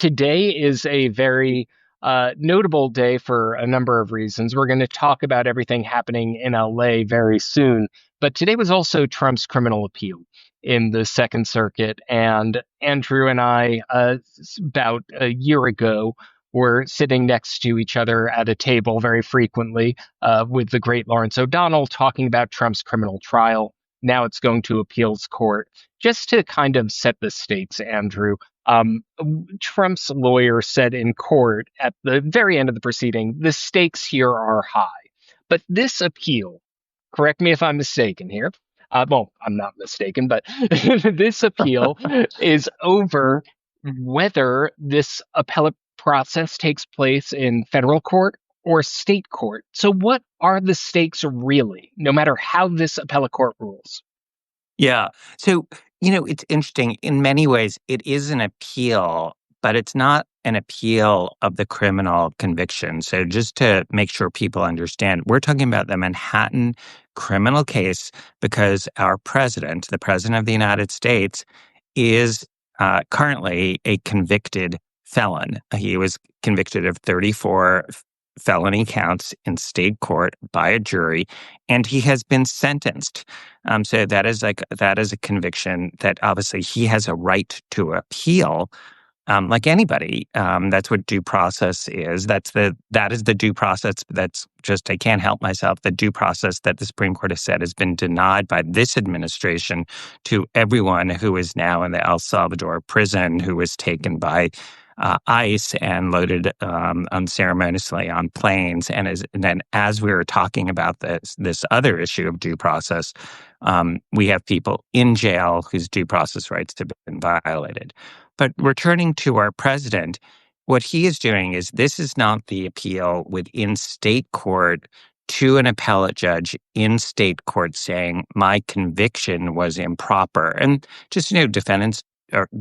Today is a very notable day for a number of reasons. We're going to talk about everything happening in LA very soon. But today was also Trump's criminal appeal in the Second Circuit. And Andrew and I, about a year ago, were sitting next to each other at a table very frequently with the great Lawrence O'Donnell talking about Trump's criminal trial. Now it's going to appeals court. Just to kind of set the stakes, Andrew, um, Trump's lawyer said in court at the very end of the proceeding, the stakes here are high. But this appeal, correct me if I'm mistaken here. Well, I'm not mistaken, but this appeal is over whether this appellate process takes place in federal court or state court. So, what are the stakes really, no matter how this appellate court rules? Yeah. So, it's interesting. In many ways, it is an appeal, but it's not an appeal of the criminal conviction. So, just to make sure people understand, we're talking about the Manhattan criminal case because our president, the president of the United States, is currently a convicted felon. He was convicted of 34 felony counts in state court by a jury, and he has been sentenced. So that is a conviction that obviously he has a right to appeal, like anybody. That's what due process is. That is the due process. That's just I can't help myself. The due process that the Supreme Court has said has been denied by this administration to everyone who is now in the El Salvador prison, who was taken by ICE and loaded unceremoniously on planes. And then as we were talking about this other issue of due process, we have people in jail whose due process rights have been violated. But returning to our president, what he is doing is this is not the appeal within state court to an appellate judge in state court saying my conviction was improper. And just, defendants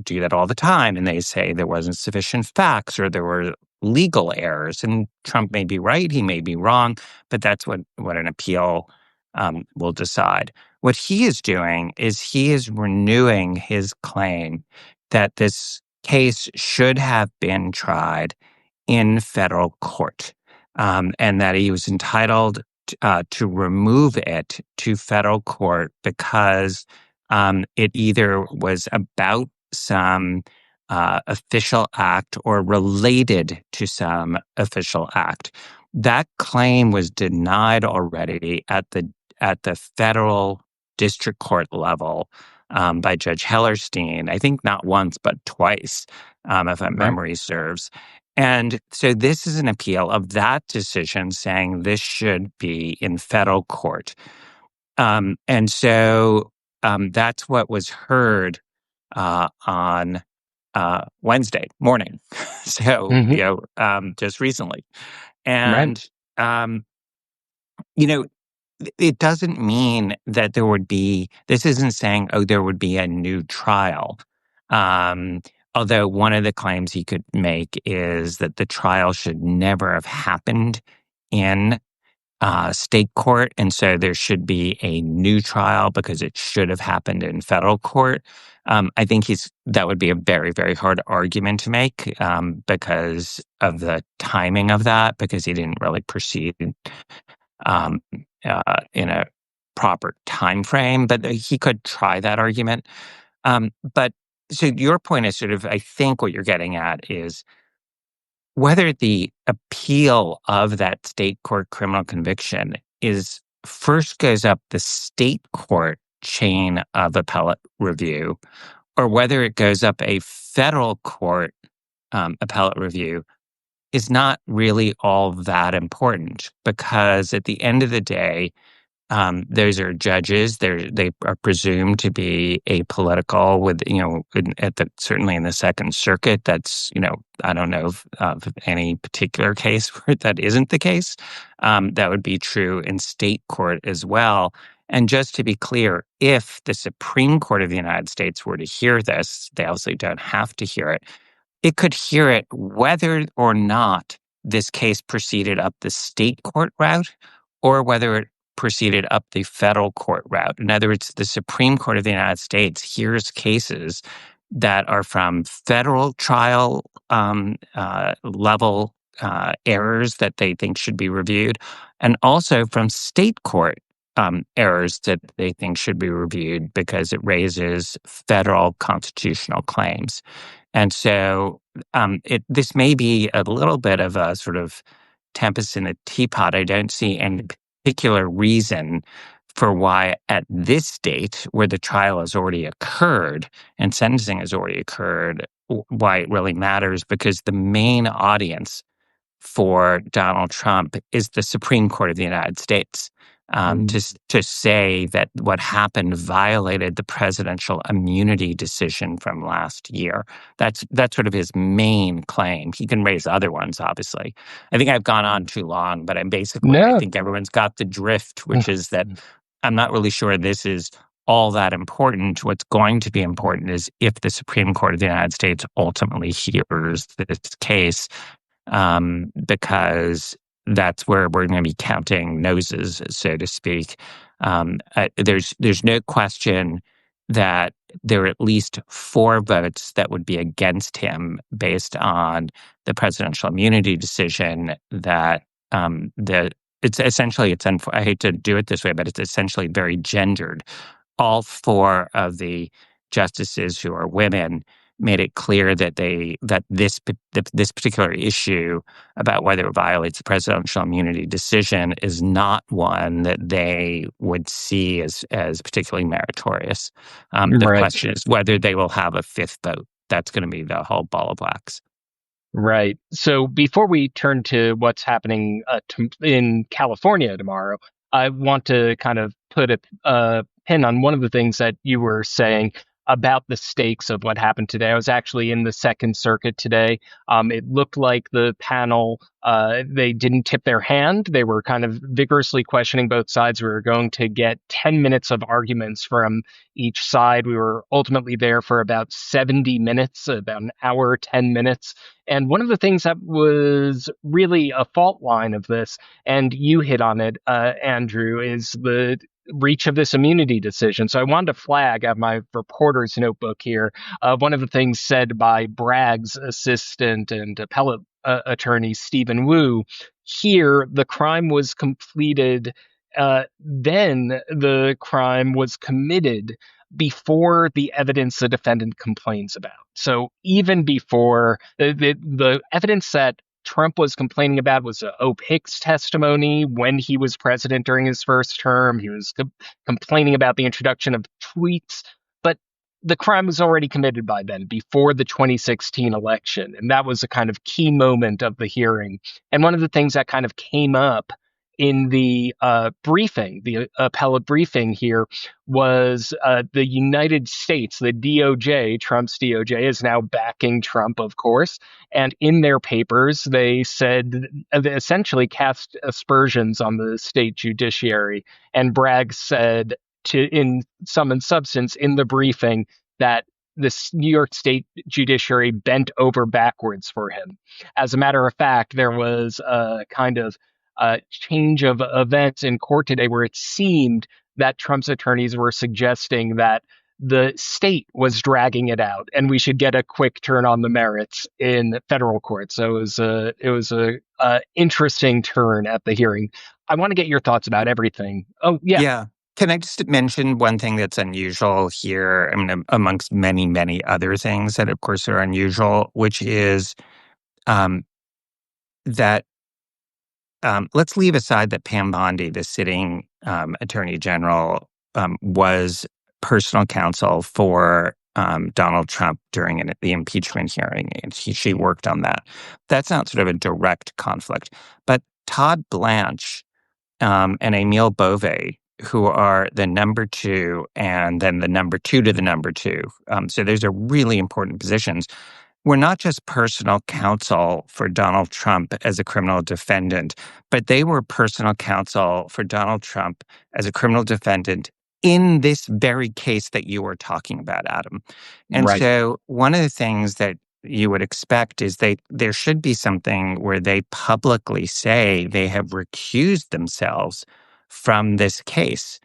do that all the time, and they say there wasn't sufficient facts or there were legal errors. And Trump may be right, he may be wrong, but that's what an appeal will decide. What he is doing is he is renewing his claim that this case should have been tried in federal court, and that he was entitled to remove it to federal court because it either was about some official act or related to some official act. That claim was denied already at the federal district court level by Judge Hellerstein. I think not once but twice, if my memory serves. And so this is an appeal of that decision saying this should be in federal court. And so that's what was heard on Wednesday morning. So, just recently. And, it doesn't mean that this isn't saying, there would be a new trial. Although one of the claims he could make is that the trial should never have happened in state court, and so there should be a new trial because it should have happened in federal court. I think that would be a very, very hard argument to make because of the timing of that, because he didn't really proceed in a proper time frame, but he could try that argument. But so your point is sort of, I think what you're getting at is whether the appeal of that state court criminal conviction first goes up the state court chain of appellate review, or whether it goes up a federal court appellate review is not really all that important, because at the end of the day, those are judges. They are presumed to be apolitical. Certainly in the Second Circuit, that's I don't know of any particular case where that isn't the case. That would be true in state court as well. And just to be clear, if the Supreme Court of the United States were to hear this, they obviously don't have to hear it. It could hear it whether or not this case proceeded up the state court route or whether it proceeded up the federal court route. In other words, the Supreme Court of the United States hears cases that are from federal trial level errors that they think should be reviewed, and also from state court errors that they think should be reviewed because it raises federal constitutional claims. And so this may be a little bit of a sort of tempest in a teapot. I don't see any particular reason for why at this date, where the trial has already occurred and sentencing has already occurred, why it really matters, because the main audience for Donald Trump is the Supreme Court of the United States. To say that what happened violated the presidential immunity decision from last year. That's sort of his main claim. He can raise other ones, obviously. I think I've gone on too long, but I No. think everyone's got the drift, which is that I'm not really sure this is all that important. What's going to be important is if the Supreme Court of the United States ultimately hears this case, because that's where we're going to be counting noses, so to speak. There's no question that there are at least 4 votes that would be against him based on the presidential immunity decision. That I hate to do it this way, but it's essentially very gendered. All 4 of the justices who are women made it clear that this particular issue about whether it violates the presidential immunity decision is not one that they would see as particularly meritorious. The Right. question is whether they will have a 5th vote. That's going to be the whole ball of wax. Right. So before we turn to what's happening in California tomorrow, I want to kind of put a pin on one of the things that you were saying about the stakes of what happened today. I was actually in the Second Circuit today. It looked like the panel, they didn't tip their hand. They were kind of vigorously questioning both sides. We were going to get 10 minutes of arguments from each side. We were ultimately there for about 70 minutes, about an hour, 10 minutes. And one of the things that was really a fault line of this, and you hit on it, Andrew, is the reach of this immunity decision. So I wanted to flag at my reporter's notebook here, one of the things said by Bragg's assistant and appellate attorney, Stephen Wu. Here, the crime was completed, then the crime was committed before the evidence the defendant complains about. So even before the evidence that Trump was complaining about was Hope Hicks' testimony when he was president during his first term. He was complaining about the introduction of tweets, but the crime was already committed by then, before the 2016 election. And that was a kind of key moment of the hearing. And one of the things that kind of came up in the briefing, the appellate briefing here, was the United States, the DOJ, Trump's DOJ, is now backing Trump, of course. And in their papers, they said, they essentially cast aspersions on the state judiciary. And Bragg said, in sum and substance, in the briefing, that this New York State judiciary bent over backwards for him. As a matter of fact, there was a kind of change of events in court today where it seemed that Trump's attorneys were suggesting that the state was dragging it out and we should get a quick turn on the merits in federal court. So it was a interesting turn at the hearing. I want to get your thoughts about everything. Oh, yeah. Yeah. Can I just mention one thing that's unusual here? I mean, amongst many, many other things that, of course, are unusual, which is that let's leave aside that Pam Bondi, the sitting attorney general, was personal counsel for Donald Trump during the impeachment hearing, and she worked on that. That's not sort of a direct conflict. But Todd Blanche and Emile Beauvais, who are the number 2 and then the number 2 to the number 2. So those are really important positions. We're not just personal counsel for Donald Trump as a criminal defendant, but they were personal counsel for Donald Trump as a criminal defendant in this very case that you were talking about, Adam. And Right. so one of the things that you would expect is there should be something where they publicly say they have recused themselves from this case.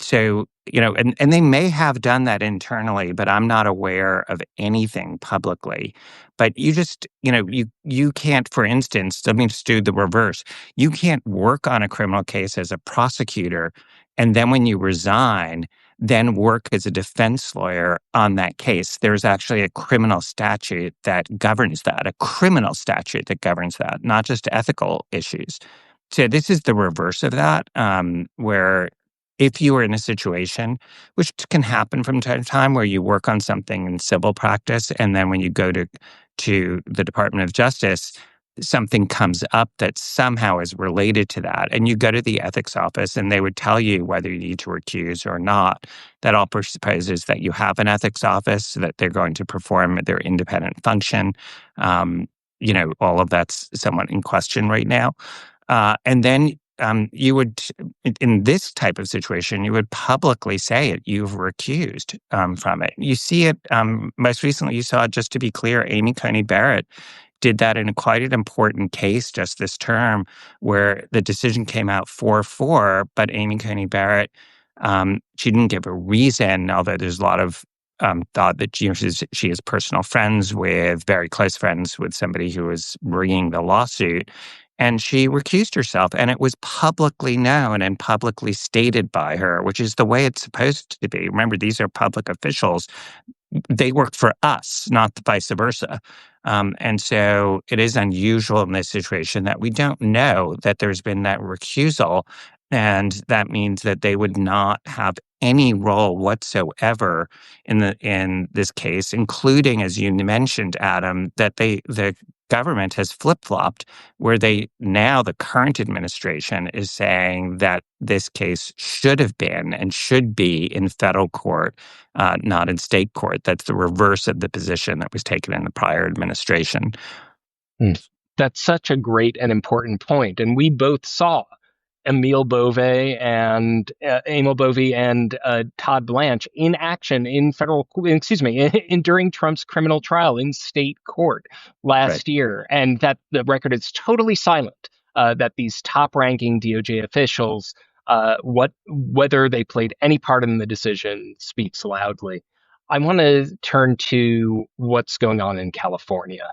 So and they may have done that internally, but I'm not aware of anything publicly. But you can't, for instance, let me just do the reverse. You can't work on a criminal case as a prosecutor, and then when you resign, then work as a defense lawyer on that case. There's actually a criminal statute that governs that, a criminal statute that governs that, not just ethical issues. So this is the reverse of that, where if you are in a situation, which can happen from time to time, where you work on something in civil practice, and then when you go to the Department of Justice, something comes up that somehow is related to that, and you go to the ethics office, and they would tell you whether you need to recuse or not. That all presupposes that you have an ethics office, so that they're going to perform their independent function. All of that's somewhat in question right now. And then you would, in this type of situation, you would publicly say it. You've recused from it. You see it most recently. You saw it, just to be clear, Amy Coney Barrett did that in quite an important case just this term, where the decision came out 4-4, but Amy Coney Barrett, she didn't give a reason, although there's a lot of thought that she is personal friends with, very close friends with somebody who was bringing the lawsuit. And she recused herself, and it was publicly known and publicly stated by her, which is the way it's supposed to be. Remember, these are public officials. They work for us, not the vice versa. And so it is unusual in this situation that we don't know that there's been that recusal. And that means that they would not have any role whatsoever in this case, including, as you mentioned, Adam, that the government has flip-flopped, where the current administration is saying that this case should have been and should be in federal court, not in state court. That's the reverse of the position that was taken in the prior administration. That's such a great and important point. And we both saw Emil Bove and Emil Bove and Todd Blanche in action in during Trump's criminal trial in state court last year, and that the record is totally silent. That these top-ranking DOJ officials, whether they played any part in the decision, speaks loudly. I want to turn to what's going on in California.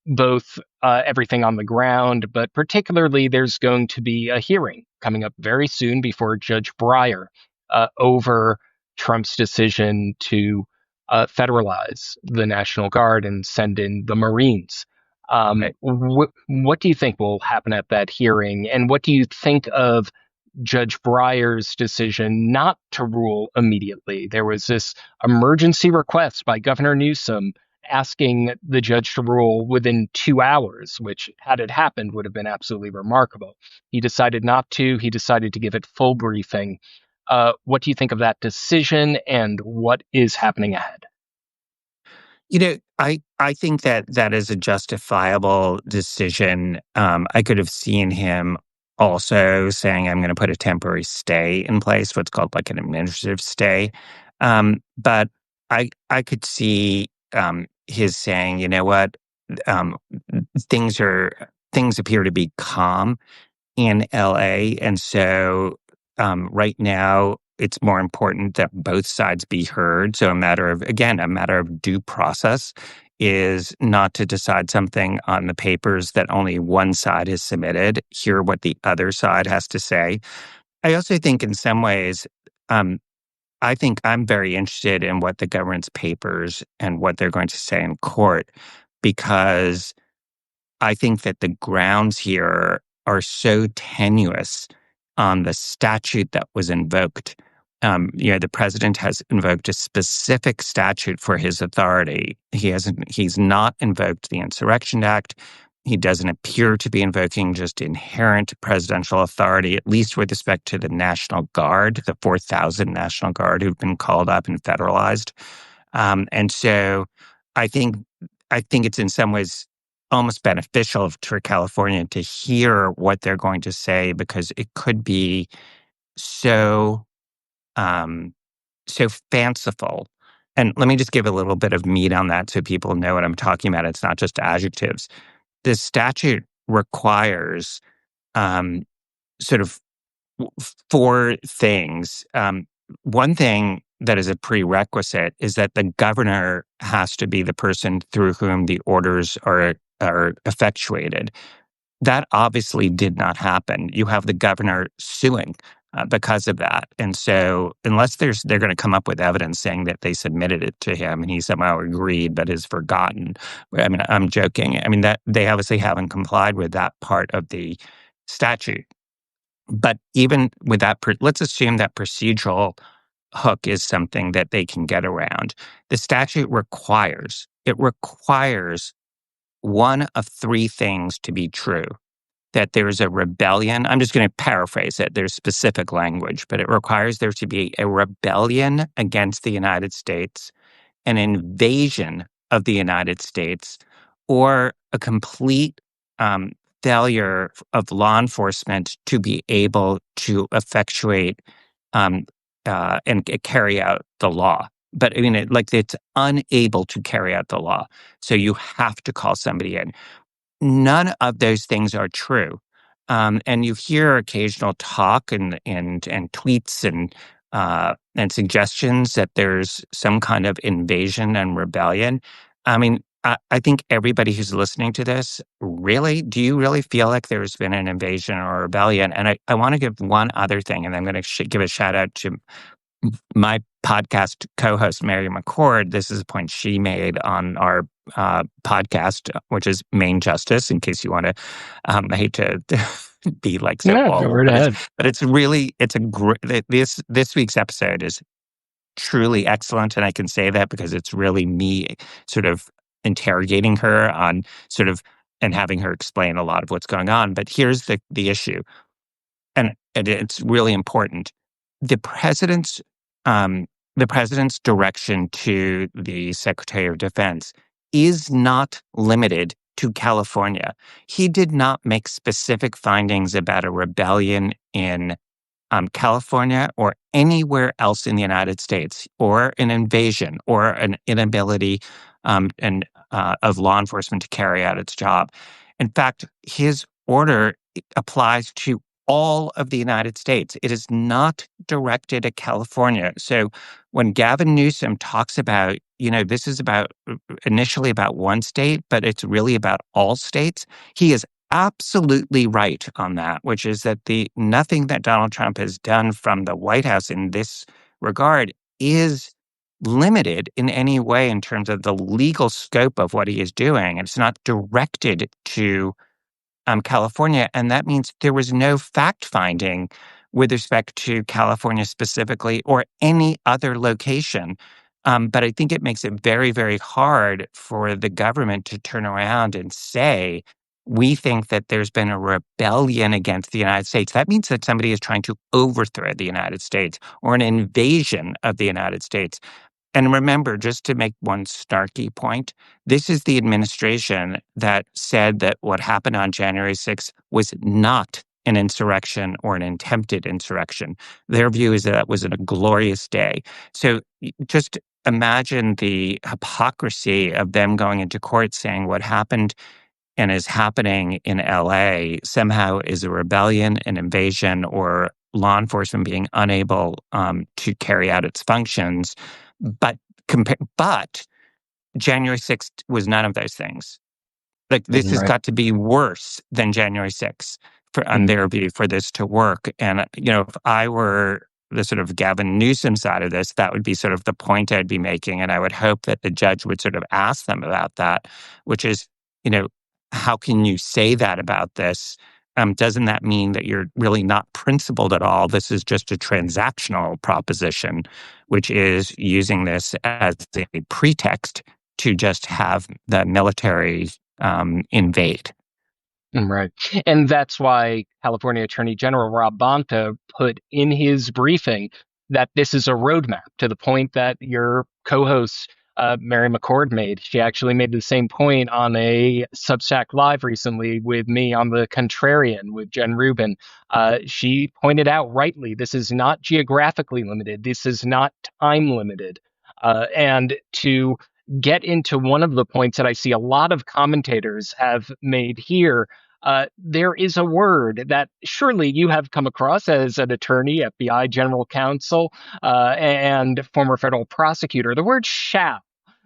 Both everything on the ground, but particularly there's going to be a hearing coming up very soon before Judge Breyer over Trump's decision to federalize the National Guard and send in the Marines. What do you think will happen at that hearing? And what do you think of Judge Breyer's decision not to rule immediately? There was this emergency request by Governor Newsom asking the judge to rule within 2 hours, which, had it happened, would have been absolutely remarkable. He decided not to. He decided to give it full briefing. What do you think of that decision, and what is happening ahead? I think that is a justifiable decision. I could have seen him also saying, I'm going to put a temporary stay in place, what's called like an administrative stay. But I could see his saying, you know what, things appear to be calm in LA. And so right now, it's more important that both sides be heard. So a matter of due process is not to decide something on the papers that only one side has submitted, hear what the other side has to say. I also think in some ways, I think I'm very interested in what the government's papers and what they're going to say in court, because I think that the grounds here are so tenuous on the statute that was invoked. The president has invoked a specific statute for his authority. He's not invoked the Insurrection Act. He doesn't appear to be invoking just inherent presidential authority, at least with respect to the National Guard, the 4,000 National Guard who've been called up and federalized. And so I think it's in some ways almost beneficial for California to hear what they're going to say, because it could be so fanciful. And let me just give a little bit of meat on that so people know what I'm talking about. It's not just adjectives. This statute requires sort of four things. One thing that is a prerequisite is that the governor has to be the person through whom the orders are effectuated. That obviously did not happen. You have the governor suing because of that. And so unless they're going to come up with evidence saying that they submitted it to him and he somehow agreed but has forgotten. I mean, I'm joking. I mean, that they obviously haven't complied with that part of the statute. But even with that, let's assume that procedural hook is something that they can get around. The statute requires one of three things to be true: that there's a rebellion. I'm just going to paraphrase it. There's specific language, but it requires there to be a rebellion against the United States, an invasion of the United States, or a complete um, failure of law enforcement to be able to effectuate um, and carry out the law. But I mean, it's unable to carry out the law. So you have to call somebody in. None of those things are true. And you hear occasional talk and tweets and suggestions that there's some kind of invasion and rebellion. I mean, I think everybody who's listening to this, really, do you really feel like there's been an invasion or rebellion? And I want to give one other thing, and I'm going to give a shout out to my podcast co-host, Mary McCord. This is a point she made on our podcast, which is Main Justice, in case you want to, I hate to be like so Yeah, go old, right but ahead. it's really, it's a great, this week's episode is truly excellent. And I can say that because it's really me sort of interrogating her on sort of, and having her explain a lot of what's going on. But here's the issue, and it's really important. The president's um, the president's direction to the Secretary of Defense is not limited to California. He did not make specific findings about a rebellion in California or anywhere else in the United States, or an invasion or an inability of law enforcement to carry out its job. In fact, his order applies to all of the United States. It is not directed at California. So when Gavin Newsom talks about, this is about initially about one state, but it's really about all states, he is absolutely right on that, which is that nothing that Donald Trump has done from the White House in this regard is limited in any way in terms of the legal scope of what he is doing. It's not directed to California, and that means there was no fact finding with respect to California specifically or any other location. But I think it makes it very, very hard for the government to turn around and say, we think that there's been a rebellion against the United States. That means that somebody is trying to overthrow the United States or an invasion of the United States. And remember, just to make one snarky point, this is the administration that said that what happened on January 6th was not an insurrection or an attempted insurrection. Their view is that it was a glorious day. So just imagine the hypocrisy of them going into court saying what happened and is happening in LA somehow is a rebellion, an invasion, or law enforcement being unable to carry out its functions. But but January 6th was none of those things. Like, this has Right. got to be worse than January 6th on their view for this to work. And, if I were the sort of Gavin Newsom side of this, that would be sort of the point I'd be making. And I would hope that the judge would sort of ask them about that, which is, how can you say that about this? Doesn't that mean that you're really not principled at all? This is just a transactional proposition, which is using this as a pretext to just have the military invade. Right. And that's why California Attorney General Rob Bonta put in his briefing that this is a roadmap, to the point that your co-host, Mary McCord, made. She actually made the same point on a Substack Live recently with me on the Contrarian with Jen Rubin. She pointed out rightly, this is not geographically limited. This is not time limited. And to get into one of the points that I see a lot of commentators have made here, there is a word that surely you have come across as an attorney, FBI general counsel, and former federal prosecutor. The word shall.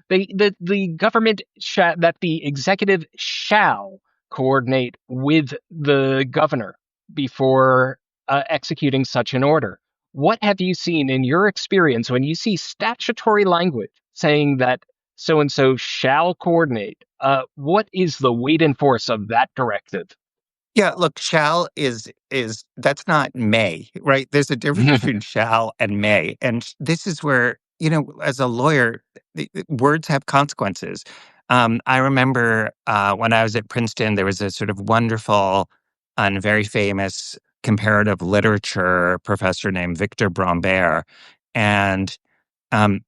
The government that the executive shall coordinate with the governor before executing such an order. What have you seen in your experience when you see statutory language saying that so and so shall coordinate? What is the weight and force of that directive? Yeah, look, shall is that's not may, right? There's a difference between shall and may. And this is where, as a lawyer, words have consequences. I remember when I was at Princeton, there was a sort of wonderful and very famous comparative literature professor named Victor Brambert. And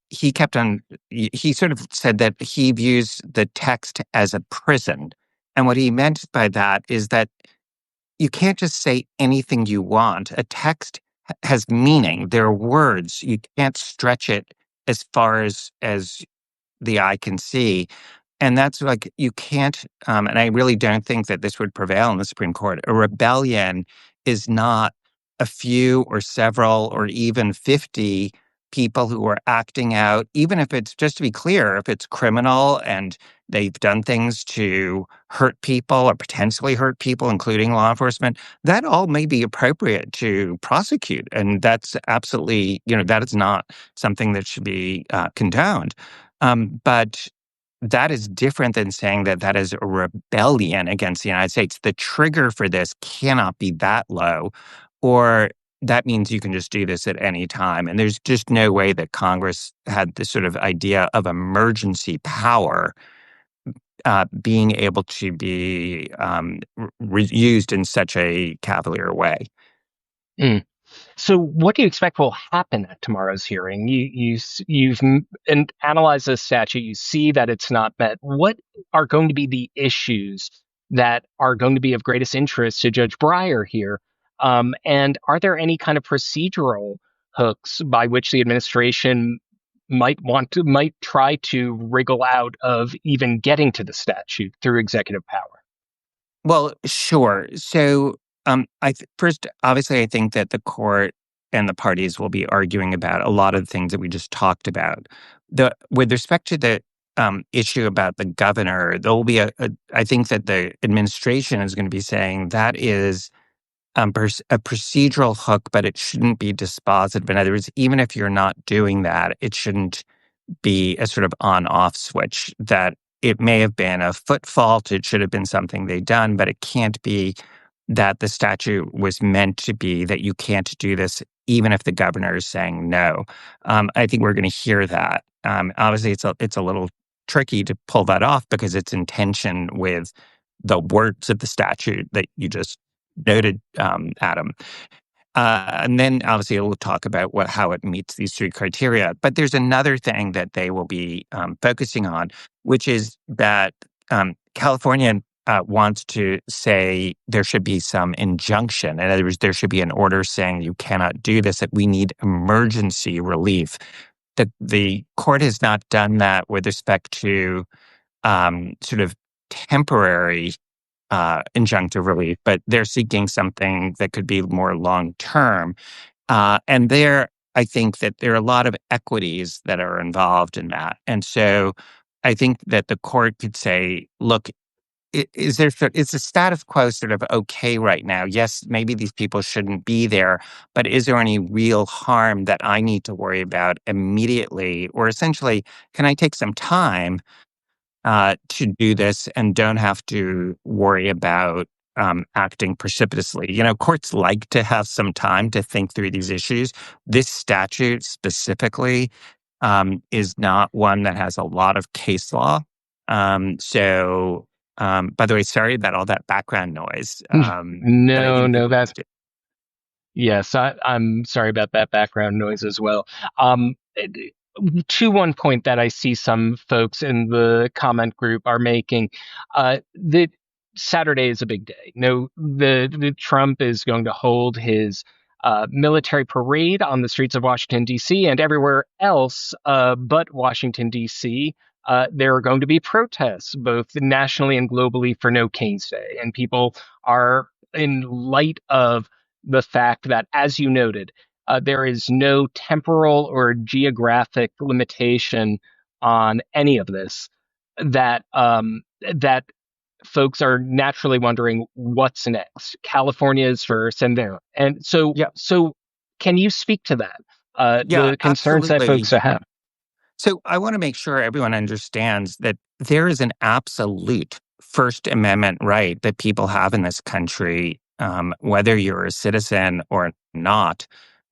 he kept on, he sort of said that he views the text as a prison. And what he meant by that is that you can't just say anything you want. A text has meaning. There are words. You can't stretch it as far as the eye can see. And that's like, you can't, and I really don't think that this would prevail in the Supreme Court. A rebellion is not a few or several or even 50 people who are acting out, even if it's, just to be clear, if it's criminal and they've done things to hurt people or potentially hurt people, including law enforcement, that all may be appropriate to prosecute. And that's absolutely, that is not something that should be condoned. But that is different than saying that that is a rebellion against the United States. The trigger for this cannot be that low, or that means you can just do this at any time. And there's just no way that Congress had this sort of idea of emergency power being able to be used in such a cavalier way. Mm. So, what do you expect will happen at tomorrow's hearing? You've analyzed this statute. You see that it's not met. What are going to be the issues that are going to be of greatest interest to Judge Breyer here? And are there any kind of procedural hooks by which the administration might try to wriggle out of even getting to the statute through executive power? Well, sure. So, first, obviously, I think that the court and the parties will be arguing about a lot of the things that we just talked about. With respect to the issue about the governor, there will be I think that the administration is going to be saying that is a procedural hook, but it shouldn't be dispositive. In other words, even if you're not doing that, it shouldn't be a sort of on-off switch, that it may have been a foot fault, it should have been something they done, but it can't be that the statute was meant to be that you can't do this even if the governor is saying no. I think we're going to hear that. Obviously, it's a little tricky to pull that off because it's in tension with the words of the statute that you just noted, Adam. And then obviously we'll talk about how it meets these three criteria. But there's another thing that they will be focusing on, which is that California wants to say there should be some injunction. In other words, there should be an order saying you cannot do this, that we need emergency relief. That the court has not done that with respect to sort of temporary injunctive relief, but they're seeking something that could be more long term. And I think that there are a lot of equities that are involved in that. And so I think that the court could say, look, is the status quo sort of okay right now? Yes, maybe these people shouldn't be there, but is there any real harm that I need to worry about immediately? Or essentially, can I take some time to do this and don't have to worry about acting precipitously? Courts like to have some time to think through these issues. This statute specifically is not one that has a lot of case law. By the way, sorry about all that background noise. But I No, think that no, that's yes. I'm sorry about that background noise as well. Um, to one point that I see some folks in the comment group are making, that Saturday is a big day. No, the Trump is going to hold his military parade on the streets of Washington D.C. and everywhere else but Washington D.C. there are going to be protests, both nationally and globally, for No Keynes Day. And people are, in light of the fact that, as you noted, there is no temporal or geographic limitation on any of this, that folks are naturally wondering what's next. California is first, and there. And so, Yeah. so can you speak to that? Yeah, The concerns that absolutely. folks have. So I want to make sure everyone understands that there is an absolute First Amendment right that people have in this country, whether you're a citizen or not,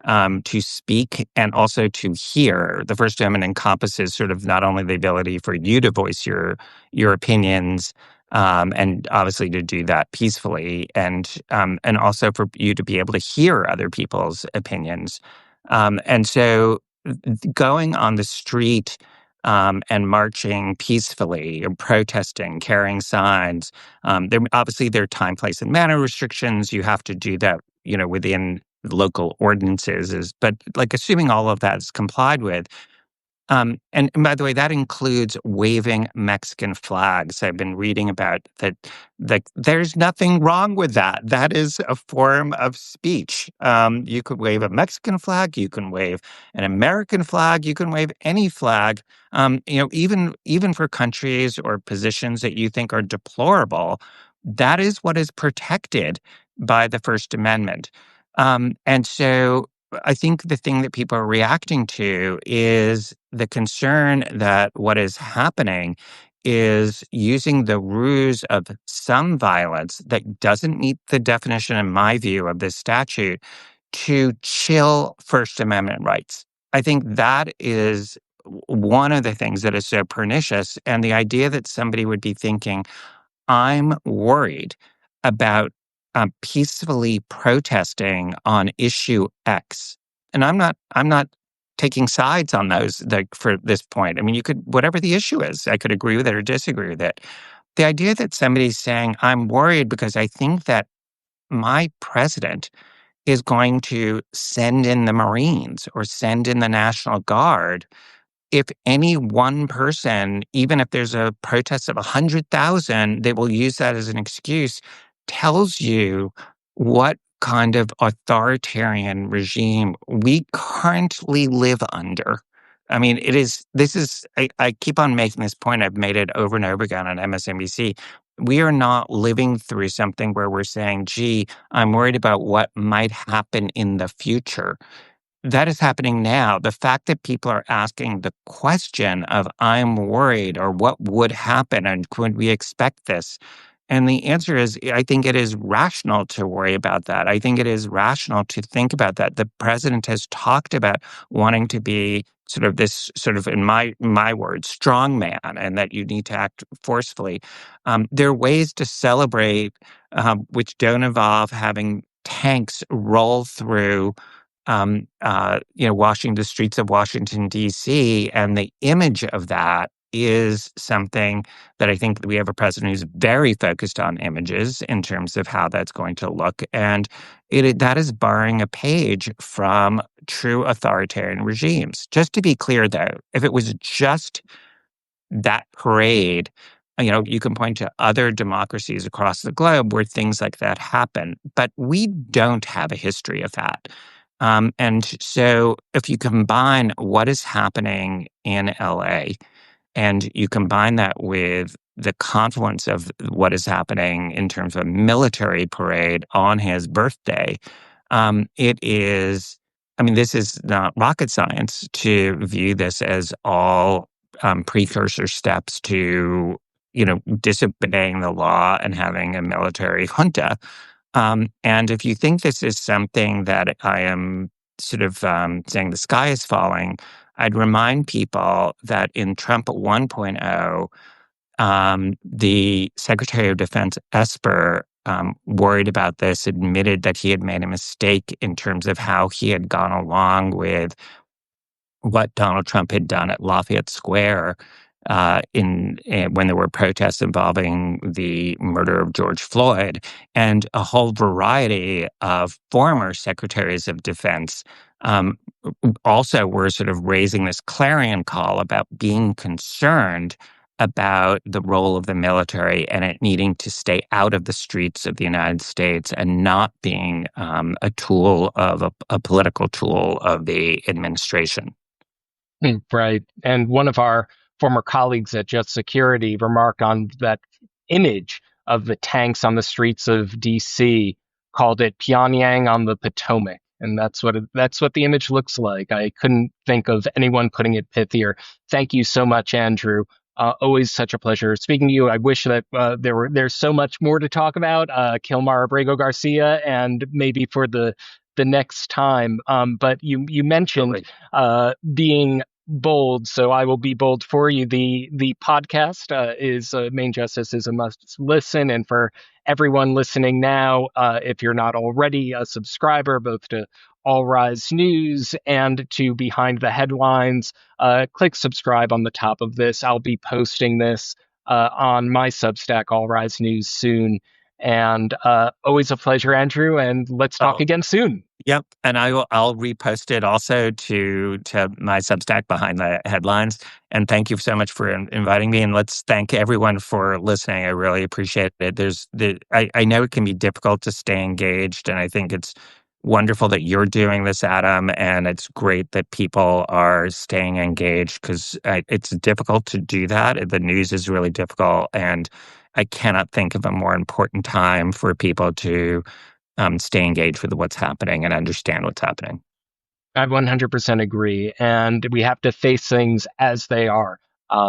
to speak and also to hear. The First Amendment encompasses sort of not only the ability for you to voice your opinions, and obviously to do that peacefully, and also for you to be able to hear other people's opinions. And so going on the street, and marching peacefully or protesting, carrying signs. There are time, place, and manner restrictions. You have to do that, within local ordinances. But like assuming all of that is complied with, and by the way, that includes waving Mexican flags. I've been reading about that. Like, there's nothing wrong with that. That is a form of speech. You could wave a Mexican flag. You can wave an American flag. You can wave any flag. Even for countries or positions that you think are deplorable, that is what is protected by the First Amendment. And so I think the thing that people are reacting to is the concern that what is happening is using the ruse of some violence that doesn't meet the definition, in my view, of this statute to chill First Amendment rights. I think that is one of the things that is so pernicious. And the idea that somebody would be thinking, I'm worried about peacefully protesting on issue X, and I'm not taking sides on those. Like, for this point, I mean, you could, whatever the issue is, I could agree with it or disagree with it. The idea that somebody's saying, I'm worried because I think that my president is going to send in the Marines or send in the National Guard, if any one person, even if there's a protest of 100,000, they will use that as an excuse, tells you what kind of authoritarian regime we currently live under. I mean, I keep on making this point. I've made it over and over again on MSNBC. We are not living through something where we're saying, gee, I'm worried about what might happen in the future. That is happening now. The fact that people are asking the question of, I'm worried, or what would happen, and could we expect this? And the answer is, I think it is rational to worry about that. I think it is rational to think about that. The president has talked about wanting to be sort of this, sort of, in my words, strong man, and that you need to act forcefully. There are ways to celebrate, which don't involve having tanks roll through, washing the streets of Washington, D.C., and the image of that is something that I think that we have a president who's very focused on images in terms of how that's going to look. And that is borrowing a page from true authoritarian regimes. Just to be clear, though, if it was just that parade, you can point to other democracies across the globe where things like that happen, but we don't have a history of that. And so if you combine what is happening in LA, and you combine that with the confluence of what is happening in terms of a military parade on his birthday, it is, I mean, this is not rocket science to view this as all precursor steps to, disobeying the law and having a military junta. And if you think this is something that I am sort of saying the sky is falling, I'd remind people that in Trump 1.0, the Secretary of Defense Esper, worried about this, admitted that he had made a mistake in terms of how he had gone along with what Donald Trump had done at Lafayette Square, when there were protests involving the murder of George Floyd, and a whole variety of former secretaries of defense um, also were sort of raising this clarion call about being concerned about the role of the military and it needing to stay out of the streets of the United States and not being a tool of a political tool of the administration. Right. And one of our former colleagues at Just Security remarked on that image of the tanks on the streets of DC, called it Pyongyang on the Potomac. And that's what the image looks like. I couldn't think of anyone putting it pithier. Thank you so much, Andrew. Always such a pleasure speaking to you. I wish that there's so much more to talk about, Kilmar Abrego Garcia, and maybe for the next time. But you mentioned being bold, so I will be bold for you. The podcast is Main Justice is a must listen, and for everyone listening now, if you're not already a subscriber, both to All Rise News and to Behind the Headlines, click subscribe on the top of this. I'll be posting this on my Substack, All Rise News, soon. And always a pleasure, Andrew. And let's talk again soon. Yep, and I'll repost it also to my Substack Behind the Headlines. And thank you so much for inviting me. And let's thank everyone for listening. I really appreciate it. I know it can be difficult to stay engaged, and I think it's wonderful that you're doing this, Adam. And it's great that people are staying engaged because it's difficult to do that. The news is really difficult, and I cannot think of a more important time for people to stay engaged with what's happening and understand what's happening. I 100% agree. And we have to face things as they are,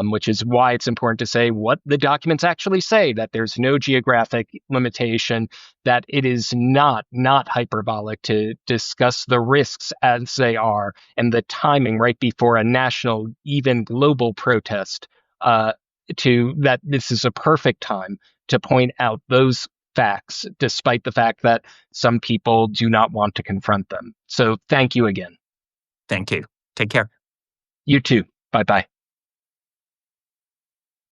which is why it's important to say what the documents actually say, that there's no geographic limitation, that it is not hyperbolic to discuss the risks as they are, and the timing right before a national, even global protest, to that this is a perfect time to point out those facts, despite the fact that some people do not want to confront them. So thank you again. Thank you. Take care. You too. Bye bye.